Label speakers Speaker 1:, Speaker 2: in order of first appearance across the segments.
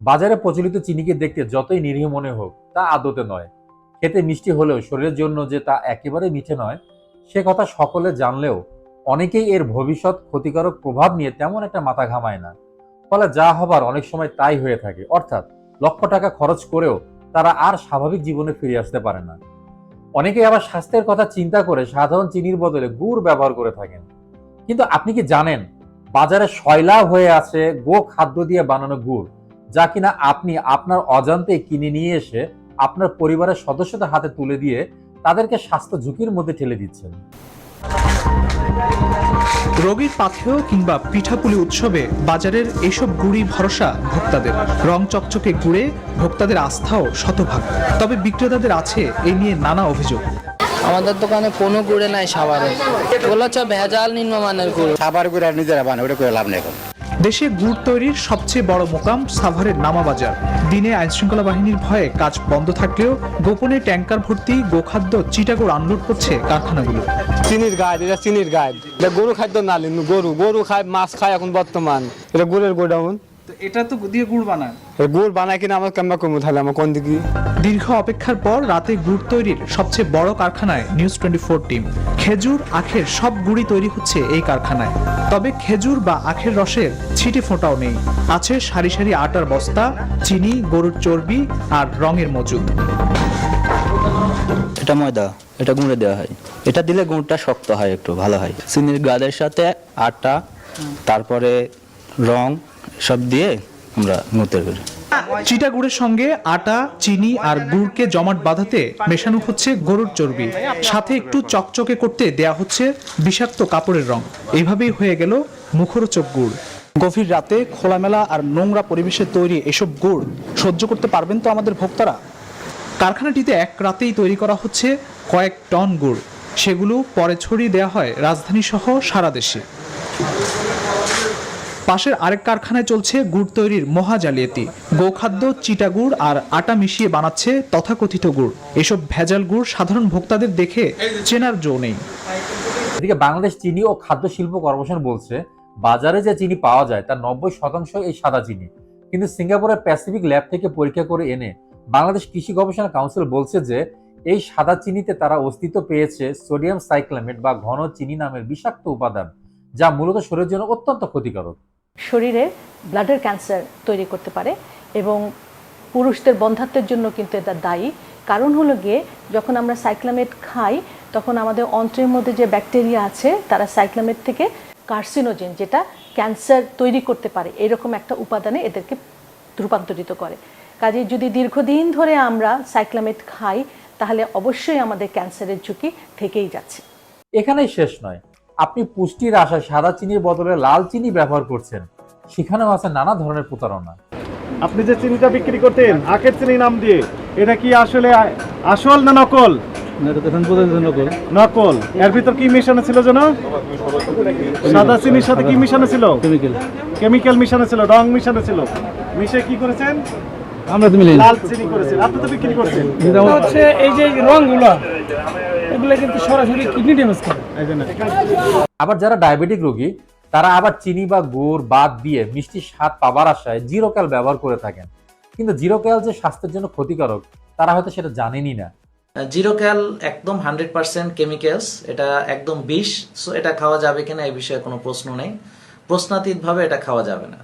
Speaker 1: বাজারে প্রচলিত চিনিকে দেখতে যতই নিরীহ মনে হোক, তা আদতে নয়। খেতে মিষ্টি হলেও শরীরের জন্য যে তা একেবারে মিঠে নয়, সে কথা সকলে জানলেও অনেকেই এর ভবিষ্যৎ ক্ষতিকারক প্রভাব নিয়ে তেমন একটা মাথা ঘামায় না। ফলে যা হবার অনেক সময় তাই হয়ে থাকে, অর্থাৎ লক্ষ টাকা খরচ করেও তারা আর স্বাভাবিক জীবনে ফিরে আসতে পারে না। অনেকেই আবার স্বাস্থ্যের কথা চিন্তা করে সাধারণ চিনির বদলে গুড় ব্যবহার করে থাকেন। কিন্তু আপনি কি জানেন, বাজারে সয়লাব হয়ে আছে গো খাদ্য দিয়ে বানানো গুড়, যা কিনা আপনি আপনার অজান্তে কিনে নিয়ে এসে আপনার পরিবারের সদস্যদের হাতে তুলে দিয়ে তাদেরকে স্বাস্থ্য ঝুঁকির মধ্যে ঠেলে দিচ্ছেন।
Speaker 2: রোগীর পাথেয় কিংবা পিঠাপুলি উৎসবে বাজারের এসব গুড়ই ভরসা ভোক্তাদের। রং চকচকে গুড়ে ভোক্তাদের আস্থাও শতভাগ। তবে বিক্রেতাদের আছে এই নিয়ে নানা অভিযোগ।
Speaker 3: আমাদের দোকানে কোনো গুড়ে নাই সাভারে, ওগুলো হচ্ছে ভেজাল নিম্নমানের গুড়।
Speaker 4: সাভার গুড় আর নিজেরা বানায়, ওটা করে লাভ নেই। এখন
Speaker 2: দেশে গুড় তৈরির সবচেয়ে বড় মোকাম সাভারের নামাবাজার। দিনে আইনশৃঙ্খলা বাহিনীর ভয়ে কাজ বন্ধ থাকলেও গোপনে ট্যাঙ্কার ভর্তি গোখাদ্য চিটাগুড় আনলোড করছে কারখানাগুলো।
Speaker 5: চিনির গাইড, এটা চিনির গাইড। এটা গরু খাদ্য না, গরু খায়, মাছ খায়। এখন বর্তমান এটা গুড়ের গোডাউন।
Speaker 2: এটা তো দিয়ে গুড় বানায়,
Speaker 5: গুড় বানায় কিনা আমার কেমন কমু, তাহলে আমার কোন দিকে।
Speaker 2: দীর্ঘ অপেক্ষার পর রাতে গুড় তৈরির সবচেয়ে বড় কারখানায় নিউজ 24 টিম। খেজুর আখের সব গুড়ই তৈরি হচ্ছে এই কারখানায়। তবে খেজুর বা আখের রসের ছিটে ফোঁটাও নেই। আছে সারি সারি আটার বস্তা, চিনি, গরুর চর্বি আর রঙের মজুদ।
Speaker 6: এটা ময়দা, এটা গুঁড়ে দেওয়া হয়। এটা দিলে গুড়টা শক্ত হয়, একটু ভালো হয়। চিনির গাদের সাথে আটা, তারপরে রং সব দিয়ে আমরা গুড় তৈরি করি।
Speaker 2: চিটা গুড়ের সঙ্গে আটা, চিনি আর গুড়কে জমাট বাঁধাতে মেশানো হচ্ছে গরুর চর্বি। সাথে একটু চকচকে করতে দেয়া হচ্ছে বিষাক্ত কাপড়ের রং। এইভাবেই হয়ে গেল মুখরোচক গুড়। গভীর রাতে খোলামেলা আর নোংরা পরিবেশে তৈরি এসব গুড় সহ্য করতে পারবেন তো আমাদের ভোক্তারা? কারখানাটিতে এক রাতেই তৈরি করা হচ্ছে কয়েক টন গুড়। সেগুলো পরে ছড়িয়ে দেওয়া হয় রাজধানী সহ সারা দেশে। পাশের আরেক কারখানায় চলছে গুড় তৈরির মহা জালিয়াতি। গোখাদ্য, চিটাগুড় আর আটা মিশিয়ে বানাচ্ছে তথাকথিত গুড়। এসব ভেজাল গুড় সাধারণ ভোক্তাদের দেখে চেনার জো নেই।
Speaker 1: এদিকে বাংলাদেশ চিনি ও খাদ্য শিল্প কর্পোরেশন বলছে, বাজারে যে চিনি পাওয়া যায় তার 90% এই সাদা চিনি। কিন্তু সিঙ্গাপুরের প্যাসিফিক ল্যাব থেকে পরীক্ষা করে এনে বাংলাদেশ কৃষি গবেষণা কাউন্সিল বলছে যে এই সাদা চিনিতে তারা অস্তিত্ব পেয়েছে সোডিয়াম সাইক্লামেট বা ঘন চিনি নামের বিষাক্ত উপাদান, যা মূলত শরীরের জন্য অত্যন্ত ক্ষতিকারক।
Speaker 7: শরীরে ব্লাডের ক্যান্সার তৈরি করতে পারে এবং পুরুষদের বন্ধ্যাত্বের জন্য কিন্তু এটা দায়ী। কারণ হলো গিয়ে, যখন আমরা সাইক্লামেট খাই তখন আমাদের অন্ত্রের মধ্যে যে ব্যাকটেরিয়া আছে তারা সাইক্লামেট থেকে কার্সিনোজেন, যেটা ক্যান্সার তৈরি করতে পারে, এরকম একটা উপাদানে এদেরকে রূপান্তরিত করে। কাজে যদি দীর্ঘদিন ধরে আমরা সাইক্লামেট খাই তাহলে অবশ্যই আমাদের ক্যান্সারের ঝুঁকি থেকেই যাচ্ছে।
Speaker 1: এখানেই শেষ নয়, আপনি পুষ্টির আশায় সাদা চিনির বদলে লাল চিনি ব্যবহার করছেন, সেখানেও আছে নানা ধরনের প্রতারণা।
Speaker 8: আপনি যে চিনিটা বিক্রি করতেন আখের চিনি নাম দিয়ে, এটা কি আসলে আসল না নকল? নকল। এর ভিতর কি মিশানো ছিল যেন? সাদা চিনির সাথে কি মিশানো ছিল? কেমিক্যাল মিশানো ছিল, রং মিশানো ছিল। মিশে কি করেছেন? আমরা তো মিলাই লাল চিনি করেছেন। আপনি তো বিক্রি করছেন।
Speaker 9: এটা হচ্ছে এই যে রংগুলো, এগুলো কিন্তু সরাসরি কিডনি ড্যামেজ করে।
Speaker 1: আবার যারা ডায়াবেটিক রোগী, তারা আবার চিনি বা গুড় বাদ দিয়ে মিষ্টি স্বাদ পাবার আশায় জিরো ক্যাল ব্যবহার করে থাকেন। কিন্তু জিরো ক্যাল যে স্বাস্থ্যের জন্য ক্ষতিকারক তারা হয়তো সেটা জানেনই না।
Speaker 10: জিরো ক্যাল একদম 100% কেমিক্যালস, এটা একদম বিষ। সো এটা খাওয়া যাবে কিনা এই বিষয়ে কোনো প্রশ্ন নেই, প্রশ্নাতীত ভাবে এটা খাওয়া যাবে না।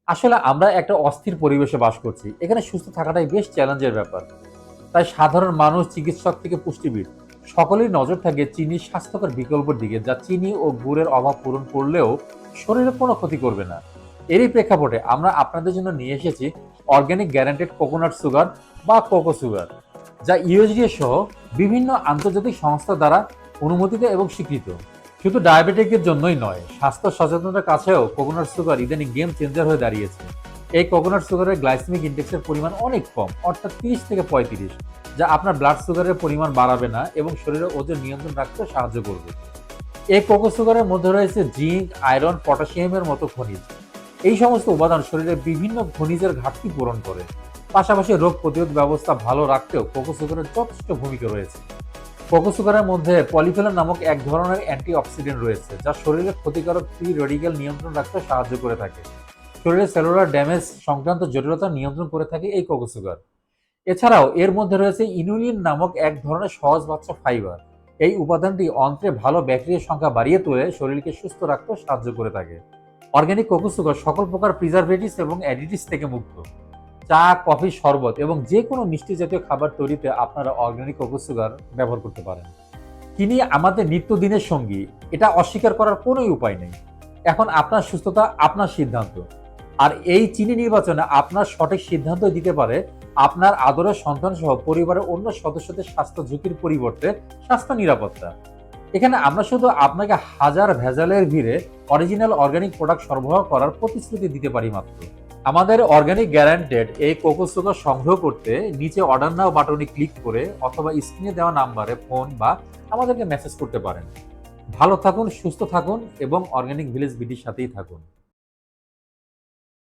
Speaker 1: আসলে আমরা একটা অস্থির পরিবেশে বাস করছি, এখানে সুস্থ থাকাটাই বেশ চ্যালেঞ্জের ব্যাপার। তাই সাধারণ মানুষ, চিকিৎসক থেকে পুষ্টিবিদ, সকলেই নজর থাকে চিনির স্বাস্থ্যকর বিকল্পের দিকে, যা চিনি ও গুড়ের অভাব পূরণ করলেও শরীরে কোনো ক্ষতি করবে না। এরই প্রেক্ষাপটে আমরা আপনাদের জন্য নিয়ে এসেছি অর্গানিক গ্যারান্টেড কোকোনাট সুগার বা কোকো সুগার, যা ইউএসডিএ সহ বিভিন্ন আন্তর্জাতিক সংস্থা দ্বারা অনুমোদিত এবং স্বীকৃত। শুধু ডায়াবেটিকের জন্যই নয়, স্বাস্থ্য সচেতনতার কাছেও কোকোনাট সুগার ইদানিং গেম চেঞ্জার হয়ে দাঁড়িয়েছে। এই কোকোনাট সুগারের গ্লাইসেমিক ইন্ডেক্সের পরিমাণ অনেক কম, অর্থাৎ 30 থেকে 35, যা আপনার ব্লাড সুগারের পরিমাণ বাড়াবে না এবং শরীরের ওজন নিয়ন্ত্রণ রাখতে সাহায্য করবে। এই কোকো সুগারের মধ্যে রয়েছে জিঙ্ক, আয়রন, পটাশিয়ামের মতো খনিজ। এই সমস্ত উপাদান শরীরের বিভিন্ন খনিজের ঘাটতি পূরণ করে। পাশাপাশি রোগ প্রতিরোধ ব্যবস্থা ভালো রাখতেও কোকো সুগারের যথেষ্ট ভূমিকা রয়েছে। কোকো সুগারের মধ্যে পলিফেনল নামক এক ধরনের অ্যান্টিঅক্সিডেন্ট রয়েছে, যা শরীরের ক্ষতিকারক ফ্রি রেডিক্যাল নিয়ন্ত্রণ রাখতে সাহায্য করে থাকে। শরীরে সেলুলার ড্যামেজ সংক্রান্ত জটিলতা নিয়ন্ত্রণ করে থাকে এই কোকো সুগার। এছাড়াও এর মধ্যে রয়েছে ইনুলিন নামক এক ধরনের সহজ বাচ্চা ফাইবার। এই উপাদানটি অন্ত্রে ভালো ব্যাকটেরিয়ার সংখ্যা বাড়িয়ে তুলে শরীরকে সুস্থ রাখতে সাহায্য করে থাকে। অর্গানিক কোকো সুগার সকল প্রকার প্রিজারভেটিভস এবং অ্যাডিটিভস থেকে মুক্ত। চা, কফি, শরবত এবং যে কোনো মিষ্টি জাতীয় খাবার তৈরিতে আপনারা অর্গানিক কোকো সুগার ব্যবহার করতে পারেন। চিনি আমাদের নিত্যদিনের সঙ্গী, এটা অস্বীকার করার কোনোই উপায় নেই। এখন আপনার সুস্থতা আপনার সিদ্ধান্ত, আর এই চিনি নির্বাচনে আপনার সঠিক সিদ্ধান্ত দিতে পারে আপনার আদরের সন্তান সহ পরিবারের অন্য সদস্যদের স্বাস্থ্য ঝুঁকির পরিবর্তে স্বাস্থ্য নিরাপত্তা। এখানে আমরা শুধু আপনাকে হাজার ভেজালের ভিড়ে অরিজিনাল অর্গানিক প্রোডাক্ট সরবরাহ করার প্রতিশ্রুতি দিতে পারি মাত্র। আমাদের অর্গানিক গ্যারান্টেড এই কোকো সুগার সংগ্রহ করতে নিচে অর্ডার নাও বাটনে ক্লিক করে অথবা স্ক্রিনে দেওয়া নাম্বারে ফোন বা আমাদেরকে মেসেজ করতে পারেন। ভালো থাকুন, সুস্থ থাকুন এবং অর্গানিক ভিলেজ বিডির সাথেই থাকুন।